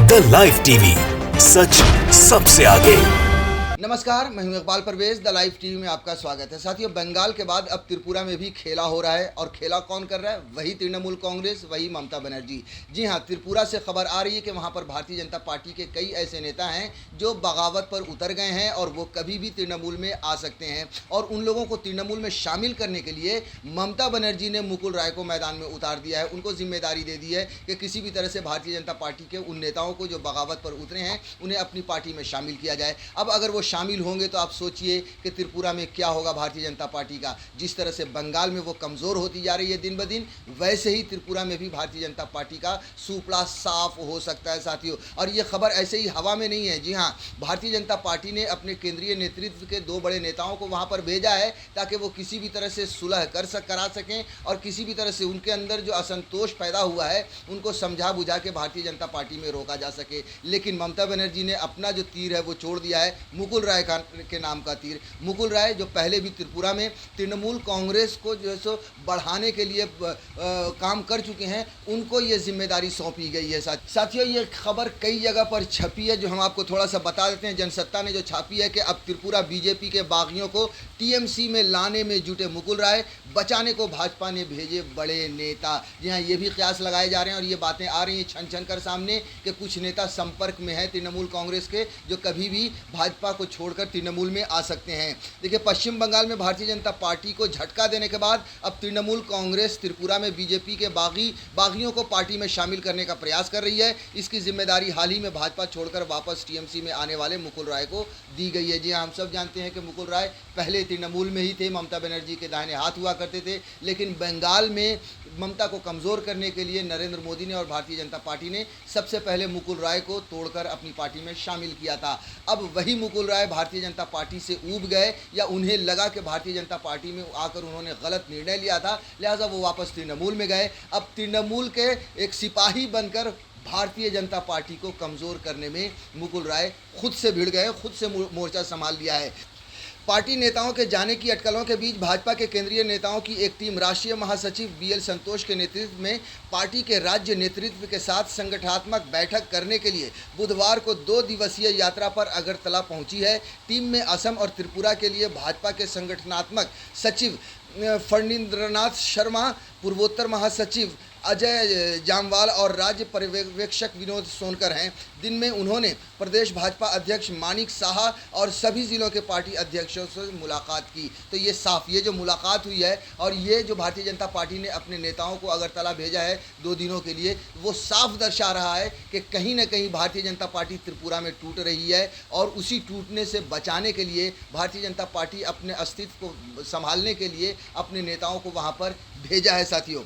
The live TV, सच सबसे आगे। नमस्कार, मैं हूं Iqbal Parvez. The live TV में आपका स्वागत है। साथियों, बंगाल के बाद अब त्रिपुरा में भी खेला हो रहा है और खेला कौन कर रहा है? वही तृणमूल कांग्रेस, वही ममता बनर्जी। जी हां, त्रिपुरा से खबर आ रही है कि वहां पर भारतीय जनता पार्टी के कई ऐसे नेता हैं जो बगावत पर उतर गए हैं और वो कभी भी तृणमूल में आ सकते हैं। और उन लोगों को तृणमूल में शामिल करने के लिए ममता बनर्जी ने मुकुल राय को मैदान में उतार दिया है। उनको जिम्मेदारी दे दी है कि किसी भी तरह से भारतीय जनता पार्टी के उन नेताओं को जो बगावत पर उतरे हैं उन्हें अपनी पार्टी में शामिल किया जाए। अब अगर वो शामिल होंगे तो आप सोचिए कि त्रिपुरा में क्या होगा भारतीय जनता पार्टी का। जिस तरह से बंगाल में वो कमज़ोर होती जा रही है दिन ब दिन, वैसे ही त्रिपुरा में भी भारतीय जनता पार्टी का सुपड़ा साफ हो सकता है साथियों। और ये खबर ऐसे ही हवा में नहीं है। जी हाँ, भारतीय जनता पार्टी ने अपने केंद्रीय नेतृत्व के दो बड़े नेताओं को वहाँ पर भेजा है ताकि वो किसी भी तरह से सुलह करा सकें और किसी भी तरह से उनके अंदर जो असंतोष पैदा हुआ है उनको समझा बुझा के भारतीय जनता पार्टी में रोका जा सके। लेकिन ममता बनर्जी ने अपना जो तीर है वो छोड़ दिया है, मुकुल राय के नाम का तीर। मुकुल राय जो पहले भी त्रिपुरा में तृणमूल कांग्रेस को जो है सो बढ़ाने के लिए काम कर चुके हैं, उनको ये जिम्मेदारी सौंपी गई है। साथियों, ये खबर कई जगह पर छपी है जो हम आपको थोड़ा सा बता देते हैं। जनसत्ता ने जो छापी है कि अब त्रिपुरा बीजेपी के बागियों को टीएमसी में लाने में जुटे मुकुल राय, बचाने को भाजपा ने भेजे बड़े नेता। जी हाँ, ये भी कयास लगाए जा रहे हैं और ये बातें आ रही हैं छन छन कर सामने कि कुछ नेता संपर्क में हैं तृणमूल कांग्रेस के जो कभी भी भाजपा को छोड़कर तृणमूल में आ सकते हैं। देखिए, पश्चिम बंगाल में भारतीय जनता पार्टी को झटका देने के बाद अब तृणमूल कांग्रेस त्रिपुरा में बीजेपी के बागियों को पार्टी में शामिल करने का प्रयास कर रही है। इसकी जिम्मेदारी हाल ही में भाजपा छोड़कर वापस टीएमसी में आने वाले मुकुल राय को दी गई है। जी हाँ, हम सब जानते हैं कि मुकुल राय पहले तृणमूल में ही थे, ममता बनर्जी के दाहिने हाथ हुआ करते थे। लेकिन बंगाल में ममता को कमज़ोर करने के लिए नरेंद्र मोदी ने और भारतीय जनता पार्टी ने सबसे पहले मुकुल राय को तोड़कर अपनी पार्टी में शामिल किया था। अब वही मुकुल राय भारतीय जनता पार्टी से ऊब गए या उन्हें लगा कि भारतीय जनता पार्टी में आकर उन्होंने गलत निर्णय लिया था, लिहाजा वो वापस तृणमूल में गए। अब तृणमूल के एक सिपाही बनकर भारतीय जनता पार्टी को कमज़ोर करने में मुकुल राय खुद से भिड़ गए, खुद से मोर्चा संभाल लिया है। पार्टी नेताओं के जाने की अटकलों के बीच भाजपा के केंद्रीय नेताओं की एक टीम राष्ट्रीय महासचिव बीएल संतोष के नेतृत्व में पार्टी के राज्य नेतृत्व के साथ संगठनात्मक बैठक करने के लिए बुधवार को 2 दिवसीय यात्रा पर अगरतला पहुंची है। टीम में असम और त्रिपुरा के लिए भाजपा के संगठनात्मक सचिव फणींद्रनाथ शर्मा, पूर्वोत्तर महासचिव अजय जामवाल और राज्य पर्यवेक्षक विनोद सोनकर हैं। दिन में उन्होंने प्रदेश भाजपा अध्यक्ष मानिक साहा और सभी जिलों के पार्टी अध्यक्षों से मुलाकात की। तो ये साफ, ये जो मुलाकात हुई है और ये जो भारतीय जनता पार्टी ने अपने नेताओं को अगरतला भेजा है 2 दिनों के लिए, वो साफ दर्शा रहा है कि कहीं ना कहीं भारतीय जनता पार्टी त्रिपुरा में टूट रही है और उसी टूटने से बचाने के लिए भारतीय जनता पार्टी अपने अस्तित्व को संभालने के लिए अपने नेताओं को वहाँ पर भेजा है। साथियों,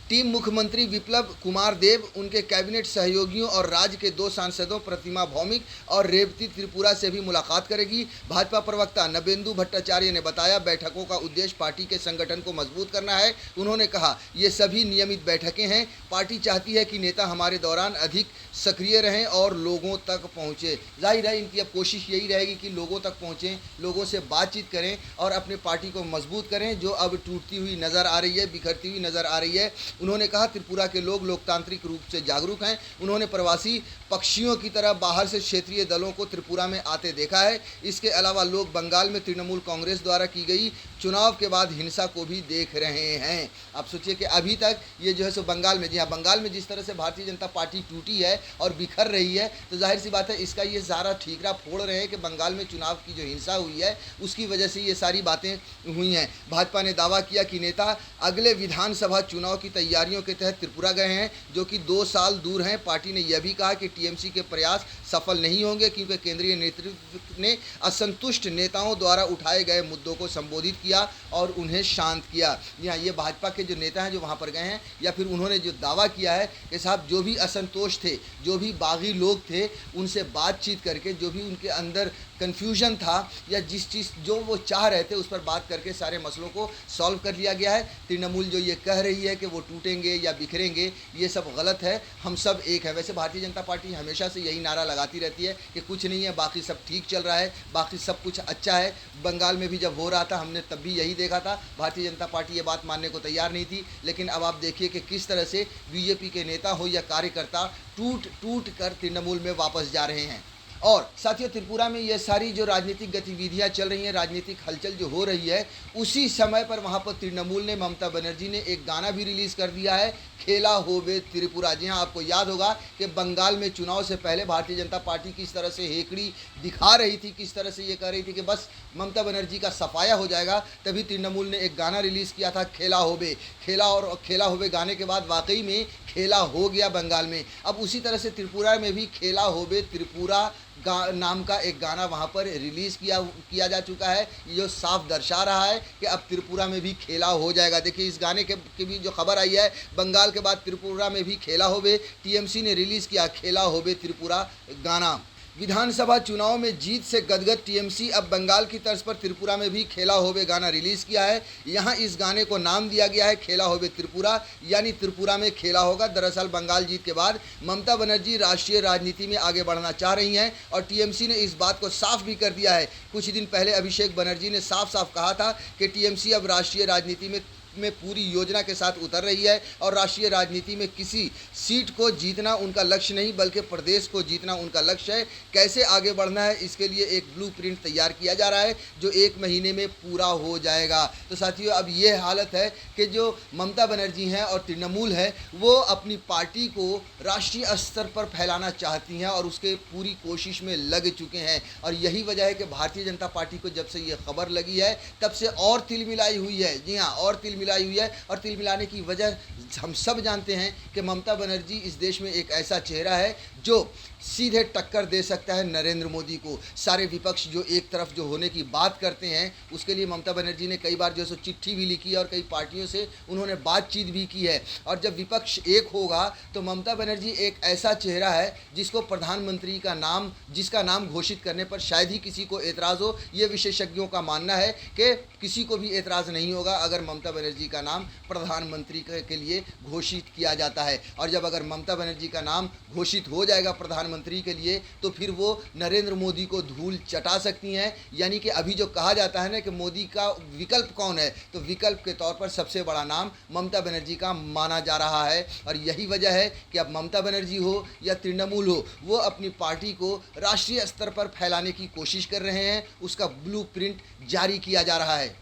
टीम मुख्यमंत्री विप्लव कुमार देव, उनके कैबिनेट सहयोगियों और राज्य के 2 सांसदों प्रतिमा भौमिक और रेवती त्रिपुरा से भी मुलाकात करेगी। भाजपा प्रवक्ता नबेंदु भट्टाचार्य ने बताया, बैठकों का उद्देश्य पार्टी के संगठन को मजबूत करना है। उन्होंने कहा, ये सभी नियमित बैठकें हैं। पार्टी चाहती है कि नेता हमारे दौरान अधिक सक्रिय रहें और लोगों तक पहुँचे। जाहिर है इनकी अब कोशिश यही रहेगी कि लोगों तक पहुँचें, लोगों से बातचीत करें और अपने पार्टी को मजबूत करें जो अब टूटती हुई नज़र आ रही है, बिखरती हुई नज़र आ रही है। उन्होंने कहा, त्रिपुरा के लोग लोकतांत्रिक रूप से जागरूक हैं। उन्होंने प्रवासी पक्षियों की तरह बाहर से क्षेत्रीय दलों को त्रिपुरा में आते देखा है। इसके अलावा लोग बंगाल में तृणमूल कांग्रेस द्वारा की गई चुनाव के बाद हिंसा को भी देख रहे हैं। आप सोचिए कि अभी तक ये जो है सो बंगाल में, जी हाँ, बंगाल में जिस तरह से भारतीय जनता पार्टी टूटी है और बिखर रही है, तो जाहिर सी बात है इसका ये सारा ठीकरा फोड़ रहे हैं कि बंगाल में चुनाव की जो हिंसा हुई है उसकी वजह से ये सारी बातें हुई हैं। भाजपा ने दावा किया कि नेता अगले विधानसभा चुनाव की तैयारियों के तहत त्रिपुरा गए हैं जो कि 2 साल दूर हैं। पार्टी ने यह भी कहा कि टीएमसी के प्रयास सफल नहीं होंगे क्योंकि केंद्रीय नेतृत्व ने असंतुष्ट नेताओं द्वारा उठाए गए मुद्दों को संबोधित किया और उन्हें शांत किया। यहाँ ये भाजपा के जो नेता हैं जो वहाँ पर गए हैं या फिर उन्होंने जो दावा किया है कि साहब जो भी असंतोष थे, जो भी बागी लोग थे, उनसे बातचीत करके जो भी उनके अंदर कन्फ्यूजन था या जिस चीज़ जो वो चाह रहे थे उस पर बात करके सारे मसलों को सॉल्व कर लिया गया है। तृणमूल जो ये कह रही है कि वो टूटेंगे या बिखरेंगे, ये सब गलत है। हम सब एक है। वैसे भारतीय जनता पार्टी हमेशा से यही नारा लगा लगाती रहती है कि कुछ नहीं है, बाकी सब ठीक चल रहा है, बाकी सब कुछ अच्छा है। बंगाल में भी जब हो रहा था हमने तब भी यही देखा था, भारतीय जनता पार्टी ये बात मानने को तैयार नहीं थी। लेकिन अब आप देखिए कि किस तरह से बीजेपी के नेता हो या कार्यकर्ता टूट टूट कर तृणमूल में वापस जा रहे हैं। और साथियों, त्रिपुरा में ये सारी जो राजनीतिक गतिविधियां चल रही हैं, राजनीतिक हलचल जो हो रही है, उसी समय पर वहां पर तृणमूल ने, ममता बनर्जी ने एक गाना भी रिलीज़ कर दिया है, खेला होवे त्रिपुरा। जी हाँ, आपको याद होगा कि बंगाल में चुनाव से पहले भारतीय जनता पार्टी किस तरह से हेकड़ी दिखा रही थी, किस तरह से ये कह रही थी कि बस ममता बनर्जी का सफाया हो जाएगा। तभी तृणमूल ने एक गाना रिलीज़ किया था, खेला होवे। खेला होवे गाने के बाद वाकई में खेला हो गया बंगाल में। अब उसी तरह से त्रिपुरा में भी खेला होवे त्रिपुरा नाम का एक गाना वहाँ पर रिलीज़ किया जा चुका है, जो साफ दर्शा रहा है कि अब त्रिपुरा में भी खेला हो जाएगा। देखिए, इस गाने के भी जो खबर आई है, बंगाल के बाद त्रिपुरा में भी खेला होवे, टीएमसी ने रिलीज़ किया खेला होवे त्रिपुरा गाना। विधानसभा चुनाव में जीत से गदगद टीएमसी अब बंगाल की तर्ज पर त्रिपुरा में भी खेला होवे गाना रिलीज़ किया है। यहाँ इस गाने को नाम दिया गया है खेला होवे त्रिपुरा, यानी त्रिपुरा में खेला होगा। दरअसल बंगाल जीत के बाद ममता बनर्जी राष्ट्रीय राजनीति में आगे बढ़ना चाह रही हैं और टीएमसी ने इस बात को साफ भी कर दिया है। कुछ दिन पहले अभिषेक बनर्जी ने साफ साफ कहा था कि टीएमसी अब राष्ट्रीय राजनीति में पूरी योजना के साथ उतर रही है और राष्ट्रीय राजनीति में किसी सीट को जीतना उनका लक्ष्य नहीं, बल्कि प्रदेश को जीतना उनका लक्ष्य है। कैसे आगे बढ़ना है, इसके लिए एक ब्लूप्रिंट तैयार किया जा रहा है, जो 1 महीने में पूरा हो जाएगा। तो साथियों, अब ये हालत है कि जो ममता बनर्जी हैं और तृणमूल है, वो अपनी पार्टी को राष्ट्रीय स्तर पर फैलाना चाहती हैं और उसके पूरी कोशिश में लग चुके हैं। और यही वजह है कि भारतीय जनता पार्टी को जब से ये खबर लगी है, तब से और तिलमिलाई हुई है। जी हाँ, और तिलमिलाई हुई है। और तिल मिलाने की वजह हम सब जानते हैं कि ममता बनर्जी इस देश में एक ऐसा चेहरा है जो सीधे टक्कर दे सकता है नरेंद्र मोदी को। सारे विपक्ष जो एक तरफ जो होने की बात करते हैं, उसके लिए ममता बनर्जी ने कई बार जो सो चिट्ठी भी लिखी है और कई पार्टियों से उन्होंने बातचीत भी की है। और जब विपक्ष एक होगा तो ममता बनर्जी एक ऐसा चेहरा है जिसको प्रधानमंत्री का नाम, जिसका नाम घोषित करने पर शायद ही किसी को एतराज़ हो। ये विशेषज्ञों का मानना है कि किसी को भी एतराज़ नहीं होगा अगर ममता बनर्जी का नाम प्रधानमंत्री के लिए घोषित किया जाता है। और जब अगर ममता बनर्जी का नाम घोषित हो जाएगा प्रधानमंत्री के लिए, तो फिर वो नरेंद्र मोदी को धूल चटा सकती हैं। यानी कि अभी जो कहा जाता है ना कि मोदी का विकल्प कौन है, तो विकल्प के तौर पर सबसे बड़ा नाम ममता बनर्जी का माना जा रहा है। और यही वजह है कि अब ममता बनर्जी हो या तृणमूल हो, वो अपनी पार्टी को राष्ट्रीय स्तर पर फैलाने की कोशिश कर रहे हैं। उसका ब्लूप्रिंट जारी किया जा रहा है।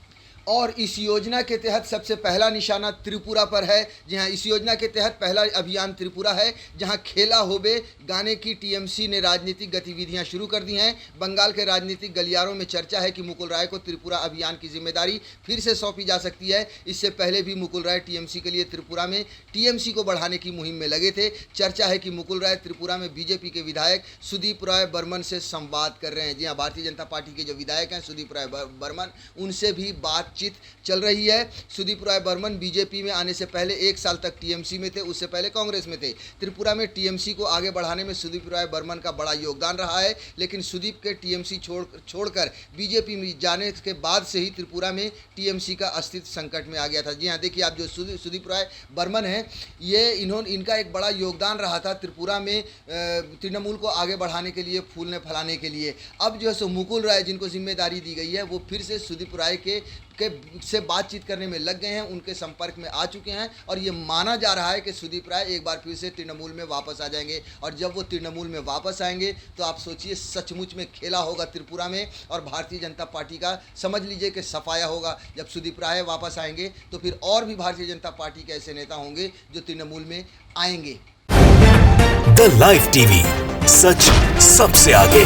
और इस योजना के तहत सबसे पहला निशाना त्रिपुरा पर है। जी हाँ, इस योजना के तहत पहला अभियान त्रिपुरा है, जहां खेला होवे गाने की टीएमसी ने राजनीतिक गतिविधियां शुरू कर दी हैं। बंगाल के राजनीतिक गलियारों में चर्चा है कि मुकुल राय को त्रिपुरा अभियान की जिम्मेदारी फिर से सौंपी जा सकती है। इससे पहले भी मुकुल राय टीएमसी के लिए त्रिपुरा में टीएमसी को बढ़ाने की मुहिम में लगे थे। चर्चा है कि मुकुल राय त्रिपुरा में बीजेपी के विधायक सुदीप राय बर्मन से संवाद कर रहे हैं। जी हाँ, भारतीय जनता पार्टी के जो विधायक हैं सुदीप राय बर्मन, उनसे भी बातचीत चल रही है। सुदीप राय बर्मन बीजेपी में आने से पहले 1 साल तक टीएमसी में थे, उससे पहले कांग्रेस में थे। त्रिपुरा में टीएमसी को आगे बढ़ाने में सुदीप राय बर्मन का बड़ा योगदान रहा है। लेकिन सुदीप के टीएमसी छोड़कर बीजेपी में जाने के बाद से ही त्रिपुरा में टीएमसी का अस्तित्व संकट में आ गया था। जी हाँ, देखिए, आप जो सुदीप राय बर्मन हैं, ये इनका एक बड़ा योगदान रहा था त्रिपुरा में तृणमूल को आगे बढ़ाने के लिए, फूलने फैलाने के लिए। अब जो है सो मुकुल राय, जिनको जिम्मेदारी दी गई है, वो फिर से सुदीप राय से बातचीत करने में लग गए हैं, उनके संपर्क में आ चुके हैं। और ये माना जा रहा है कि सुदीप राय एक बार फिर से तृणमूल में वापस आ जाएंगे। और जब वो तृणमूल में वापस आएंगे तो आप सोचिए, सचमुच में खेला होगा त्रिपुरा में और भारतीय जनता पार्टी का समझ लीजिए कि सफाया होगा। जब सुदीप राय वापस आएंगे तो फिर और भी भारतीय जनता पार्टी के ऐसे नेता होंगे जो तृणमूल में आएंगे। द लाइव टीवी, सच सबसे आगे।